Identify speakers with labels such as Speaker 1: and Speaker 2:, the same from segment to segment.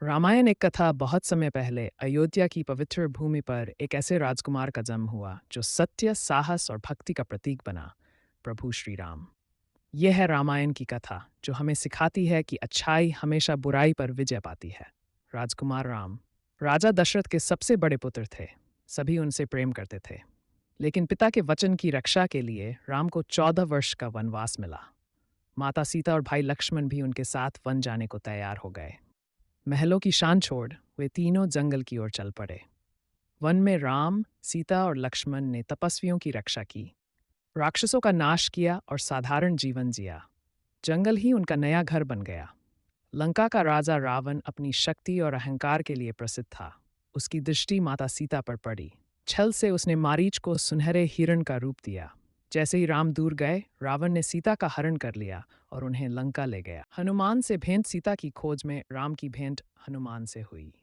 Speaker 1: रामायण एक कथा बहुत समय पहले अयोध्या की पवित्र भूमि पर एक ऐसे राजकुमार का जन्म हुआ जो सत्य, साहस और भक्ति का प्रतीक बना, प्रभु श्री राम। यह है रामायण की कथा जो हमें सिखाती है कि अच्छाई हमेशा बुराई पर विजय पाती है। राजकुमार राम राजा दशरथ के सबसे बड़े पुत्र थे। सभी उनसे प्रेम करते थे, लेकिन पिता के वचन की रक्षा के लिए राम को 14 वर्ष का वनवास मिला। माता सीता और भाई लक्ष्मण भी उनके साथ वन जाने को तैयार हो गए। महलों की शान छोड़ वे तीनों जंगल की ओर चल पड़े। वन में राम, सीता और लक्ष्मण ने तपस्वियों की रक्षा की, राक्षसों का नाश किया और साधारण जीवन जिया। जंगल ही उनका नया घर बन गया। लंका का राजा रावण अपनी शक्ति और अहंकार के लिए प्रसिद्ध था। उसकी दृष्टि माता सीता पर पड़ी। छल से उसने मारीच को सुनहरे हिरण का रूप दिया। जैसे ही राम दूर गए, रावण ने सीता का हरण कर लिया और उन्हें लंका ले गया। हनुमान से भेंट सीता की खोज में राम की भेंट हनुमान से हुई।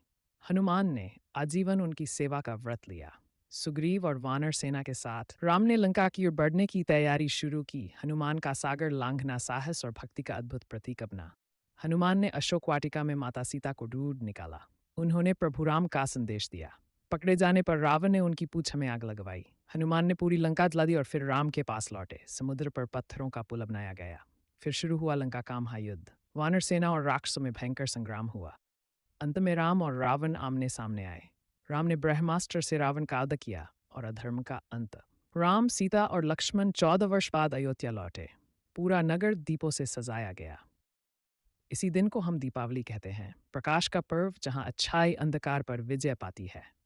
Speaker 1: हनुमान ने आजीवन उनकी सेवा का व्रत लिया। सुग्रीव और वानर सेना के साथ राम ने लंका की ओर बढ़ने की तैयारी शुरू की। हनुमान का सागर लांघना साहस और भक्ति का अद्भुत प्रतीक अपना। हनुमान ने अशोक वाटिका में माता सीता को ढूंढ निकाला। उन्होंने प्रभु राम का संदेश दिया। पकड़े जाने पर रावण ने उनकी पूंछ में आग लगवाई। हनुमान ने पूरी लंका जला दी और फिर राम के पास लौटे। समुद्र पर पत्थरों का पुल बनाया गया। फिर शुरू हुआ लंका का महायुद्ध। वानर सेना और राक्षसों में भयंकर संग्राम हुआ। अंत में राम और रावण आमने सामने आए। राम ने ब्रह्मास्त्र से रावण का वध किया और अधर्म का अंत। राम, सीता और लक्ष्मण 14 वर्ष बाद अयोध्या लौटे। पूरा नगर दीपों से सजाया गया। इसी दिन को हम दीपावली कहते हैं, प्रकाश का पर्व जहां अच्छाई अंधकार पर विजय पाती है।